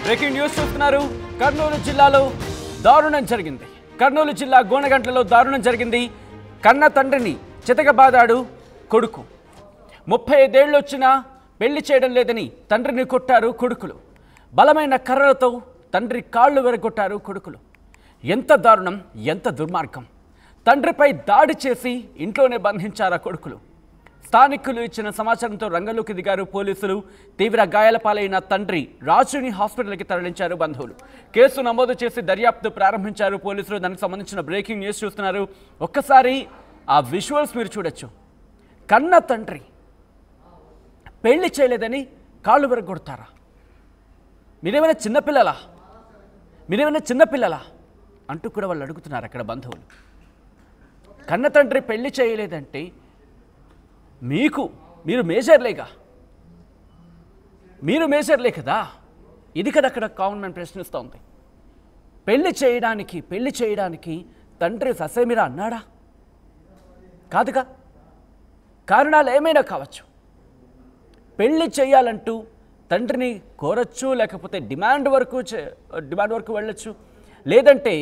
Breaking news చూస్తున్నారు. కర్నూలు జిల్లాలో దారుణం జరిగింది. కర్నూలు జిల్లా గోనగంట్లలో దారుణం జరిగింది. కన్న తండ్రిని చితకబాదాడు కొడుకు. 35 ఏళ్ళు వచ్చినా పెళ్లి చేయడం లేదని తండ్రిని కొట్టారు కొడుకులు. బలమైన కర్రలతో తండ్రి కాళ్ళు విరగొట్టారు కొడుకులు. ఎంత దారుణం, ఎంత దుర్మార్గం! తండ్రిపై దాడి చేసి ఇంట్లోనే బంధించారు కొడుకులు. స్థానికులు ఇచ్చిన సమాచారంతో రంగంలోకి దిగారు పోలీసులు. తీవ్ర గాయాల పాలైన తండ్రి రాజుని హాస్పిటల్కి తరలించారు బంధువులు. కేసు నమోదు చేసి దర్యాప్తు ప్రారంభించారు పోలీసులు. దానికి సంబంధించిన బ్రేకింగ్ న్యూస్ చూస్తున్నారు. ఒక్కసారి ఆ విజువల్స్ మీరు చూడొచ్చు. కన్న తండ్రి పెళ్లి చేయలేదని కాళ్ళు విరగొడతారా? మీరేమైనా చిన్నపిల్లలా అంటూ కూడా వాళ్ళు అడుగుతున్నారు అక్కడ బంధువులు. కన్న తండ్రి పెళ్లి చేయలేదంటే మీరు మేజర్లే కదా. ఇది కదా అక్కడ కామన్ మ్యాన్ ప్రశ్నిస్తూ ఉంది. పెళ్లి చేయడానికి తండ్రి ససేమిరా అన్నాడా? కాదుగా. కారణాలు ఏమైనా కావచ్చు. పెళ్లి చేయాలంటూ తండ్రిని కోరచ్చు, లేకపోతే డిమాండ్ వరకు వెళ్ళొచ్చు. లేదంటే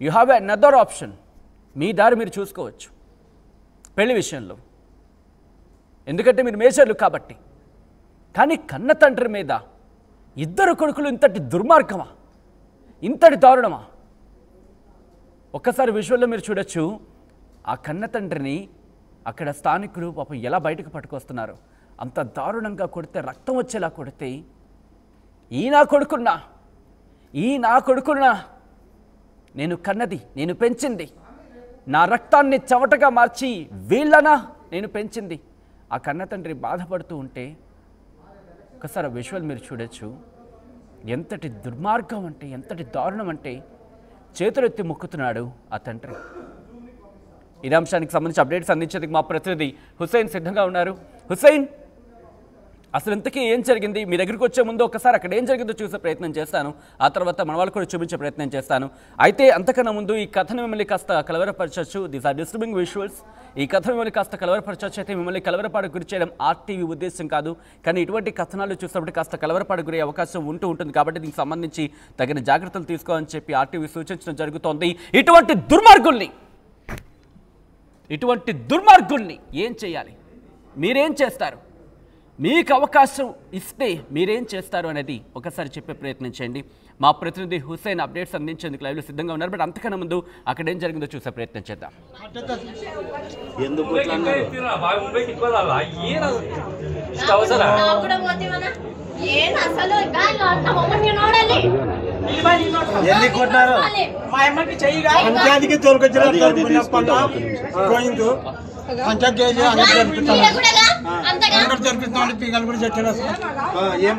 యు హ్యావ్ అనదర్ ఆప్షన్, మీ దారి మీరు చూసుకోవచ్చు పెళ్లి విషయంలో, ఎందుకంటే మీరు మేజర్లు కాబట్టి. కానీ కన్న తండ్రి మీద ఇద్దరు కొడుకులు ఇంతటి దుర్మార్గమా, ఇంతటి దారుణమా? ఒక్కసారి విజువల్లో మీరు చూడొచ్చు. ఆ కన్న తండ్రిని అక్కడ స్థానికులు పాపం ఎలా బయటకు పట్టుకొస్తున్నారు. అంత దారుణంగా కొడితే, రక్తం వచ్చేలా కొడితే, ఈ నా కొడుకున్నా నేను కన్నది, నేను పెంచింది, నా రక్తాన్ని చెమటగా మార్చి వీళ్ళనా నేను పెంచింది. ఆ కన్న తండ్రి బాధపడుతూ ఉంటే ఒకసారి విజువల్ మీరు చూడొచ్చు. ఎంతటి దుర్మార్గం అంటే, ఎంతటి దారుణం అంటే, చేతులెత్తి మొక్కుతున్నాడు ఆ తండ్రి. ఇదే అంశానికి సంబంధించి అప్డేట్స్ అందించేందుకు మా ప్రతినిధి హుస్సేన్ సిద్ధంగా ఉన్నారు. హుస్సేన్, అసలు ఇంతకీ ఏం జరిగింది? మీ దగ్గరికి వచ్చే ముందు ఒకసారి అక్కడ ఏం జరిగిందో చూసే ప్రయత్నం చేస్తాను. ఆ తర్వాత మన వాళ్ళు కూడా చూపించే ప్రయత్నం చేస్తాను. అయితే అంతకన్నా ముందు ఈ కథను మిమ్మల్ని కాస్త కలవరపరచవచ్చు. These are disturbing visuals. ఈ కథ మిమ్మల్ని కాస్త కలవరపరచవచ్చు. అయితే మిమ్మల్ని కలవరపాటుకు గురి చేయడం ఆర్టీవీ ఉద్దేశం కాదు. కానీ ఇటువంటి కథనాలు చూసినప్పుడు కాస్త కలవరపాటుకు గురయ్యే అవకాశం ఉంటుంది. కాబట్టి దీనికి సంబంధించి తగిన జాగ్రత్తలు తీసుకోవాలని చెప్పి ఆర్టీవీ సూచించడం జరుగుతోంది. ఇటువంటి దుర్మార్గుల్ని ఏం చేయాలి? మీరేం చేస్తారు? మీకు అవకాశం ఇస్తే మీరేం చేస్తారు అనేది ఒకసారి చెప్పే ప్రయత్నం చేయండి. మా ప్రతినిధి హుస్సేన్ అప్డేట్స్ అందించేందుకు లైవ్లో సిద్ధంగా ఉన్నారు. బట్ అంతకన్నా ముందు అక్కడ ఏం జరిగిందో చూసే ప్రయత్నం చేద్దాం. జరిపిస్తామండి. పీకలు కూడా చెట్టు ఏం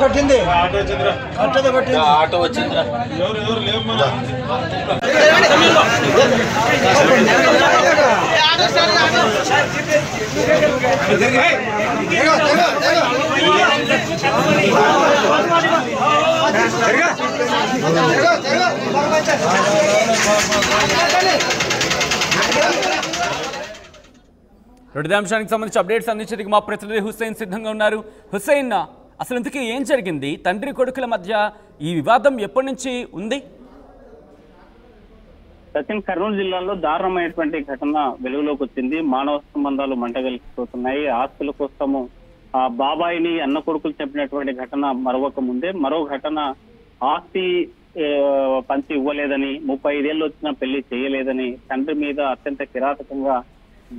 కొట్టింది, ఆటో వచ్చింది. రెండో అంశానికి సంబంధించి అప్డేట్స్ అందించేందుకు మా ప్రతినిధి హుస్సేన్ సిద్ధంగా ఉన్నారు. హుస్సేన్, అసలు ఇంతకీ ఏం జరిగింది? తండ్రి కొడుకుల మధ్య ఈ వివాదం ఎప్పటి నుంచి ఉంది? సచిన్, కర్నూలు జిల్లాలో దారుణమైనటువంటి ఘటన వెలుగులోకి వచ్చింది. మానవ సంబంధాలు మంటగలిసిపోతున్నాయి. ఆస్తుల కోసము బాబాయిని అన్న కొడుకులు చెప్పినటువంటి ఘటన మరొక ముందే మరో ఘటన, ఆస్తి పంచి ఇవ్వలేదని, 35 ఏళ్ళు వచ్చినా పెళ్లి చేయలేదని తండ్రి మీద అత్యంత కిరాతకంగా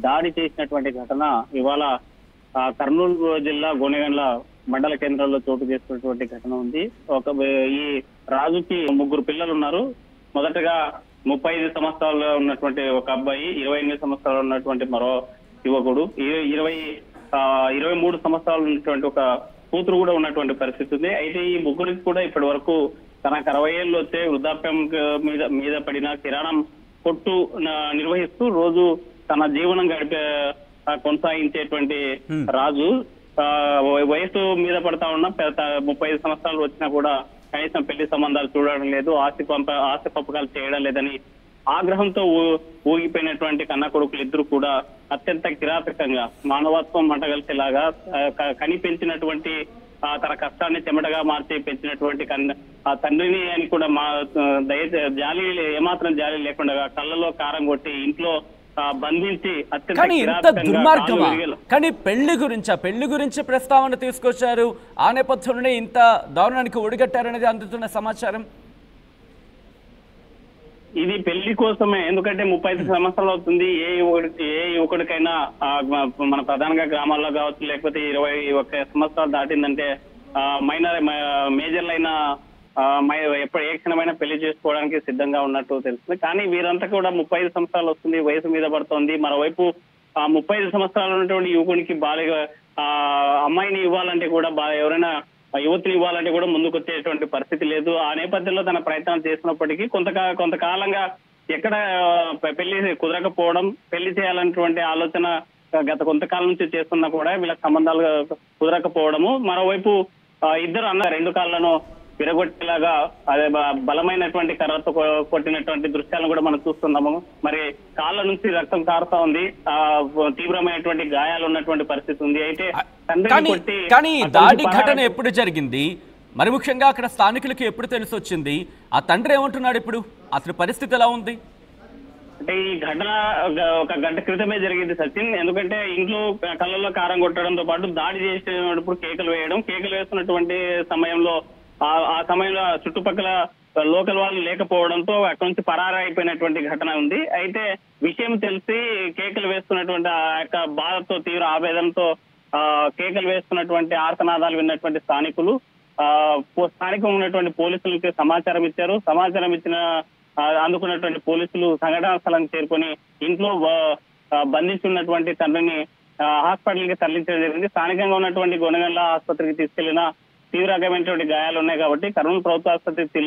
దాడి చేసినటువంటి ఘటన ఇవాళ కర్నూలు జిల్లా గోనెగండ్ల మండల కేంద్రంలో చోటు చేసుకున్నటువంటి ఘటన ఉంది. ఈ రాజుకి 3 పిల్లలు ఉన్నారు. మొదటగా 35 సంవత్సరాలు ఉన్నటువంటి ఒక అబ్బాయి, 28 సంవత్సరాలు ఉన్నటువంటి మరో యువకుడు, 23 సంవత్సరాలు ఉన్నటువంటి ఒక కూతురు కూడా ఉన్నటువంటి పరిస్థితి ఉంది. అయితే ఈ ముగ్గురికి కూడా ఇప్పటి వరకు తనకు 60 ఏళ్ళు వచ్చే వృద్ధాప్యం మీద పడిన కిరాణం కొట్టు నిర్వహిస్తూ రోజు తన జీవనం కొనసాగించేటువంటి రాజు వయసు మీద పడతా ఉన్న 35 సంవత్సరాలు వచ్చినా కూడా కనీసం పెళ్లి సంబంధాలు చూడడం లేదు, ఆస్తి పంపకాలు చేయడం లేదని ఆగ్రహంతో ఊగిపోయినటువంటి కన్న కొడుకులు ఇద్దరు కూడా అత్యంత కిరాతకంగా మానవత్వం మంటగలిసేలాగా కని పెంచినటువంటి తన కష్టాన్ని చెమటగా మార్చి పెంచినటువంటి ఆ తండ్రిని అని కూడా జాలి ఏమాత్రం జాలి లేకుండా కళ్ళలో కారం కొట్టి ఇంట్లో బంధించి కానీ ఇంత దుర్మార్గమా? కానీ పెళ్లి గురించి ప్రస్తావన తీసుకొచ్చారు. ఆ నేపథ్యంలోనే ఇంత దారుణానికి ఒడిగట్టారనేది అందుతున్న సమాచారం. ఇది పెళ్లి కోసమే, ఎందుకంటే 35 సంవత్సరాలు అవుతుంది. ఏ యువకుడికైనా మన ప్రధానంగా గ్రామాల్లో కావచ్చు, లేకపోతే 21 సంవత్సరాలు దాటిందంటే మేజర్లైన ఎప్పుడు ఏ క్షణమైనా పెళ్లి చేసుకోవడానికి సిద్ధంగా ఉన్నట్టు తెలుస్తుంది. కానీ వీరంతా కూడా 35 సంవత్సరాలు వస్తుంది, వయసు మీద పడుతోంది. మరోవైపు 35 సంవత్సరాలు ఉన్నటువంటి యువకునికి అమ్మాయిని ఇవ్వాలంటే కూడా ఎవరైనా యువతిని ఇవ్వాలంటే కూడా ముందుకు వచ్చేటువంటి పరిస్థితి లేదు. ఆ నేపథ్యంలో తన ప్రయత్నాలు చేసినప్పటికీ కొంతకాలంగా ఎక్కడ పెళ్లి కుదరకపోవడం, పెళ్లి చేయాలన్నటువంటి ఆలోచన గత కొంతకాలం నుంచి చేస్తున్నా కూడా వీళ్ళ సంబంధాలు కుదరకపోవడము, మరోవైపు ఇద్దరు అన్న 2 కాళ్ళను విరగొట్టేలాగా అదే బలమైనటువంటి కర్రతో కొట్టినటువంటి దృశ్యాలను కూడా మనం చూస్తున్నాము. మరి కాళ్ళ నుంచి రక్తం కారుతా ఉంది, తీవ్రమైనటువంటి గాయాలు ఉన్నటువంటి పరిస్థితి ఉంది. అయితే కానీ దాడి ఘటన ఎప్పుడు జరిగింది? మరి ముఖ్యంగా అక్కడ స్థానికులకు ఎప్పుడు తెలిసి వచ్చింది? ఆ తండ్రి ఏమంటున్నాడు ఇప్పుడు? అసలు పరిస్థితి ఎలా ఉంది? అంటే ఈ ఘటన 1 గంట క్రితమే జరిగింది సచిన్. ఎందుకంటే ఇంట్లో కళ్ళల్లో కారం కొట్టడంతో పాటు దాడి చేసేటప్పుడు కేకలు వేస్తున్నటువంటి సమయంలో ఆ సమయంలో చుట్టుపక్కల లోకల్ వాళ్ళు లేకపోవడంతో అక్కడి నుంచి పరారైపోయినటువంటి ఘటన ఉంది. అయితే విషయం తెలిసి కేకలు వేస్తున్నటువంటి ఆ యొక్క బాధతో, తీవ్ర ఆవేదనతో కేకలు వేస్తున్నటువంటి ఆర్తనాదాలు విన్నటువంటి స్థానికులు స్థానికంగా ఉన్నటువంటి పోలీసులకి సమాచారం ఇచ్చారు. సమాచారం అందుకున్నటువంటి పోలీసులు సంఘటనా స్థలానికి చేరుకొని ఇంట్లో బంధించి ఉన్నటువంటి తండ్రిని హాస్పిటల్ కి తరలించడం జరిగింది. స్థానికంగా ఉన్నటువంటి గొనగండ్ల ఆసుపత్రికి తీసుకెళ్లిన తీవ్రమైనటువంటి గాయాలు ఉన్నాయి కాబట్టి కర్నూలు ప్రభుత్వ ఆసుపత్రికి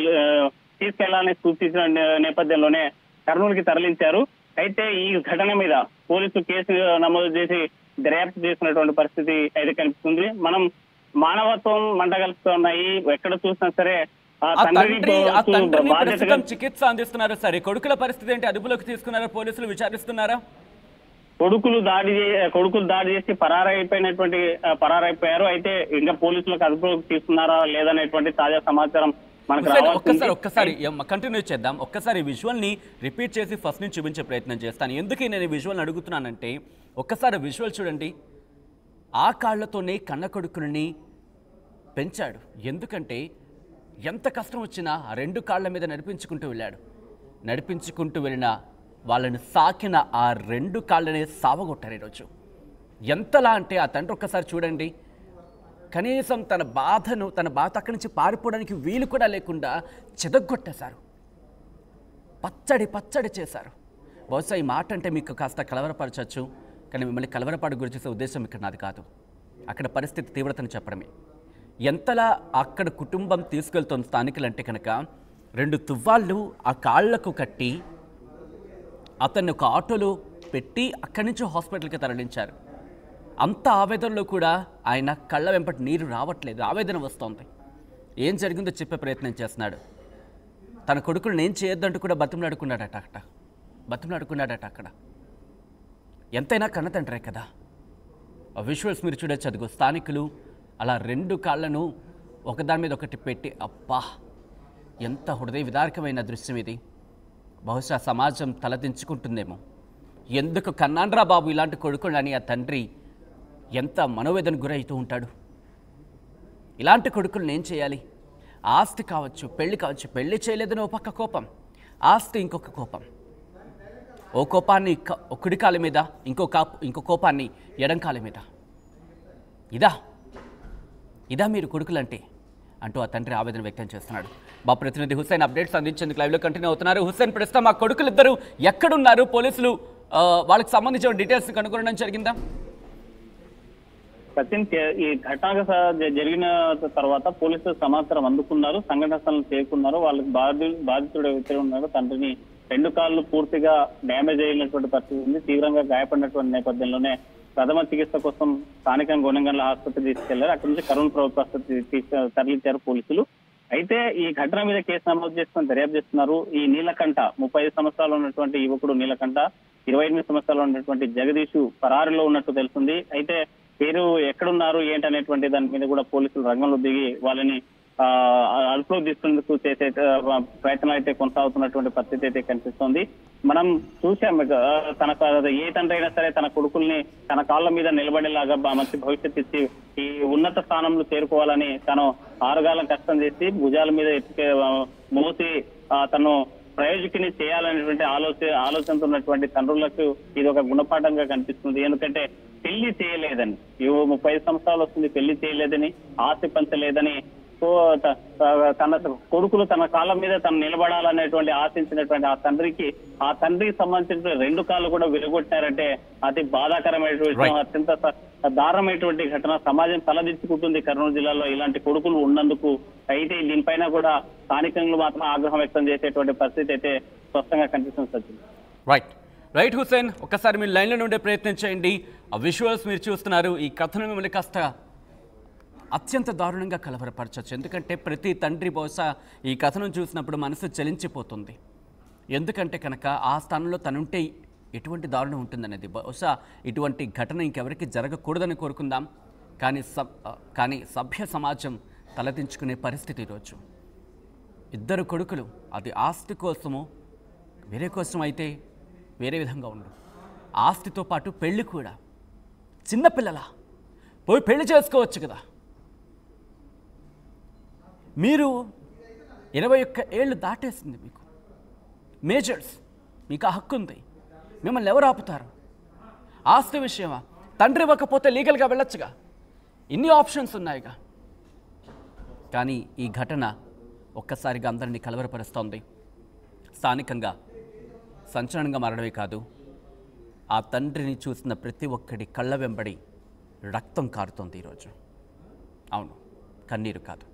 తీసుకెళ్లాలని సూచించిన నేపథ్యంలోనే కర్నూలుకి తరలించారు. అయితే ఈ ఘటన మీద పోలీసులు కేసు నమోదు చేసి దర్యాప్తు చేసినటువంటి పరిస్థితి అయితే కనిపిస్తుంది. మనం మానవత్వం మంటగలుస్తున్నాయి, ఎక్కడ చూసినా సరే చికిత్స అందిస్తున్నారు. సరే, కొడుకుల పరిస్థితి ఏంటి? అదుపులోకి తీసుకున్నారా? పోలీసులు విచారిస్తున్నారా? కొడుకులు దాడి చేసి పరారైపోయారు. అయితే ఇంకా పోలీసులకు అదుపులోకి తీసుకున్నారా లేదనేటువంటి తాజా సమాచారం మనకు ఒక్కసారి కంటిన్యూ చేద్దాం. ఒక్కసారి విజువల్ ని రిపీట్ చేసి ఫస్ట్ నుంచి చూపించే ప్రయత్నం చేస్తాను. ఎందుకు నేను విజువల్ అడుగుతున్నానంటే, ఒక్కసారి విజువల్ చూడండి. ఆ కాళ్లతోనే కన్న కొడుకుని పెంచాడు. ఎందుకంటే ఎంత కష్టం వచ్చినా 2 కాళ్ల మీద నడిపించుకుంటూ వెళ్ళిన వాళ్ళని సాకిన ఆ 2 కాళ్ళనే సావగొట్టారు ఈరోజు. ఎంతలా అంటే ఆ తండ్రి ఒక్కసారి చూడండి, కనీసం తన బాధ అక్కడి నుంచి పారిపోవడానికి వీలు కూడా లేకుండా చెదగొట్టేశారు, పచ్చడి చేశారు. బహుశా ఈ మాట అంటే మీకు కాస్త కలవరపరచచ్చు, కానీ మిమ్మల్ని కలవరపాటు గురి చేసే ఉద్దేశం ఇక్కడ నాది కాదు. అక్కడ పరిస్థితి తీవ్రతను చెప్పడమే. ఎంతలా అక్కడ కుటుంబం తీసుకెళ్తున్న స్థానికులంటే కనుక 2 తువ్వాళ్ళు ఆ కాళ్లకు కట్టి అతన్ని ఒక ఆటోలో పెట్టి అక్కడి నుంచి హాస్పిటల్కి తరలించారు. అంత ఆవేదనలో కూడా ఆయన కళ్ళ వెంపటి నీరు రావట్లేదు, ఆవేదన వస్తోంది. ఏం జరిగిందో చెప్పే ప్రయత్నం చేస్తున్నాడు. తన కొడుకులు నేను చేయొద్దంటూ కూడా బతిమలాడుకున్నాడట అక్కడ. ఎంతైనా కన్నతండ్రే కదా. ఆ విజువల్స్ మీరు చూడొచ్చు. అదిగో స్థానికులు అలా 2 కాళ్లను ఒకదాని మీద ఒకటి పెట్టి, అబ్బా ఎంత హృదయ విదారకమైన దృశ్యం ఇది. బహుశా సమాజం తలదించుకుంటుందేమో. ఎందుకు కన్నాండ్రా బాబు ఇలాంటి కొడుకుని ఆ తండ్రి ఎంత మనోవేదన గురవుతూ ఉంటాడు. ఇలాంటి కొడుకులు ఏం చేయాలి? ఆస్తి కావచ్చు, పెళ్లి కావచ్చు, పెళ్లి చేయలేదని ఓ పక్క కోపం, ఆస్తి ఇంకొక కోపం. ఓ కోపాన్ని కుడి కాళ్ళ మీద, ఇంకో కోపాన్ని ఎడం కాళ్ళ మీద. ఇదా మీరు కొడుకులంటే అంటూ ఆ తండ్రి ఆవేదన వ్యక్తం చేస్తున్నాడు. మా ప్రతినిధి హుస్సేన్ అప్డేట్స్ అందించేందుకు లైవ్లో కంటిన్యూ అవుతున్నారు. హుస్సేన్, ప్రస్తుతం మా కొడుకులు ఇద్దరు ఎక్కడున్నారు? పోలీసులు వాళ్ళకి సంబంధించిన డీటెయిల్స్ కనుగొనడం జరిగిందా? సచిన్, ఈ ఘటన జరిగిన తర్వాత పోలీసులు సమాచారం అందుకున్నారు, సంఘటన స్థలం చేరుకున్నారు. వాళ్ళకి బాధితుడు వ్యక్తి ఉన్నారు. తండ్రిని 2 కాళ్ళు పూర్తిగా డ్యామేజ్ అయినటువంటి పరిస్థితి ఉంది. తీవ్రంగా గాయపడినటువంటి నేపథ్యంలోనే ప్రథమ చికిత్స కోసం స్థానికంగా గొనగండ్ల ఆసుపత్రి తీసుకెళ్లారు. అక్కడి నుంచి కర్నూలు ప్రభుత్వ ఆసుపత్రి తరలించారు పోలీసులు. అయితే ఈ ఘటన మీద కేసు నమోదు చేసుకుని దర్యాప్తు చేస్తున్నారు. ఈ నీలకంఠ 35 సంవత్సరాలు ఉన్నటువంటి యువకుడు నీలకంఠ 28 సంవత్సరాలు ఉన్నటువంటి జగదీష్ పరారులో ఉన్నట్టు తెలుస్తుంది. అయితే పేరు ఎక్కడున్నారు ఏంటనేటువంటి దాని మీద కూడా పోలీసులు రంగంలో దిగి వాళ్ళని అదుపులోకి తీసుకునేందుకు చేసే ప్రయత్నం అయితే కొనసాగుతున్నటువంటి పరిస్థితి అయితే కనిపిస్తోంది. మనం చూసాం తనకు ఏ తండ్రి అయినా సరే తన కొడుకుల్ని తన కాళ్ళ మీద నిలబడేలాగా మంచి భవిష్యత్తు ఇచ్చి ఈ ఉన్నత స్థానంలో చేరుకోవాలని తను 6 గాలం కష్టం చేసి భుజాల మీద మోసి తను ప్రయోజకుని చేయాలనేటువంటి ఆలోచనతో ఉన్నటువంటి తండ్రులకు ఇది ఒక గుణపాఠంగా కనిపిస్తుంది. ఎందుకంటే పెళ్లి చేయలేదని 35 సంవత్సరాలు వస్తుంది, పెళ్లి చేయలేదని, ఆస్తి పంచలేదని, తన కొడుకులు తన కాళ్ళ మీద తను నిలబడాలనేటువంటి ఆశించినటువంటి ఆ తండ్రికి సంబంధించిన 2 కాళ్ళు కూడా విరగొట్టారంటే అతి బాధాకరమైనటువంటి విషయం, అత్యంత దారుణమైనటువంటి ఘటన. సమాజం తలదించుకుంటుంది కర్నూలు జిల్లాలో ఇలాంటి కొడుకులు ఉన్నందుకు. అయితే దీనిపైన కూడా స్థానికులు మాత్రం ఆగ్రహం వ్యక్తం చేసేటువంటి పరిస్థితి అయితే స్పష్టంగా కనిపిస్తుంది. సచిన్ రైట్ హుసేన్, ఒక్కసారి మీరు లైన్లో ఉండే ప్రయత్నం చేయండి. ఆ విజువల్స్ మీరు చూస్తున్నారు. ఈ కథను మిమ్మల్ని కాస్త అత్యంత దారుణంగా కలవరపరచవచ్చు. ఎందుకంటే ప్రతి తండ్రి బహుశా ఈ కథను చూసినప్పుడు మనసు చలించిపోతుంది. ఎందుకంటే కనుక ఆ స్థానంలో తనుంటే ఎటువంటి దారుణం ఉంటుందనేది. బహుశా ఇటువంటి ఘటన ఇంకెవరికి జరగకూడదని కోరుకుందాం. కానీ సభ్య సమాజం తలదించుకునే పరిస్థితి ఈరోజు. 2 కొడుకులు, అది ఆస్తి కోసమో వేరే కోసం అయితే వేరే విధంగా ఉండదు. ఆస్తితో పాటు పెళ్ళి కూడా. చిన్నపిల్లల పోయి పెళ్లి చేసుకోవచ్చు కదా. మీరు 21 ఏళ్ళు దాటేసింది, మీకు మేజర్స్, మీకు ఆ హక్కు ఉంది. మిమ్మల్ని ఎవరు ఆపుతారు? ఆస్తి విషయమా? తండ్రి ఇవ్వకపోతే లీగల్గా వెళ్ళొచ్చుగా, ఇన్ని ఆప్షన్స్ ఉన్నాయిగా. కానీ ఈ ఘటన ఒక్కసారిగా అందరినీ కలవరపరుస్తోంది. స్థానికంగా సంచలనంగా మారడమే కాదు, ఆ తండ్రిని చూసిన ప్రతి ఒక్కడి కళ్ళ వెంబడి రక్తం కారుతోంది ఈరోజు. అవును, కన్నీరు కాదు.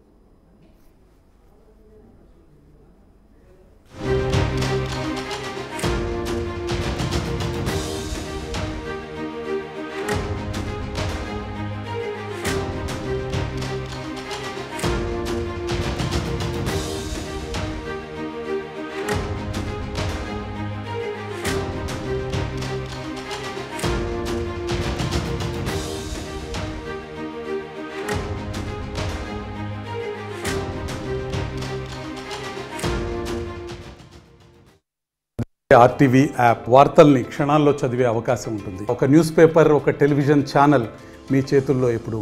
ఆర్టీవీ యాప్ వార్తల్ని క్షణాల్లో చదివే అవకాశం ఉంటుంది. ఒక న్యూస్ పేపర్, ఒక టెలివిజన్ ఛానల్ మీ చేతుల్లో ఎప్పుడు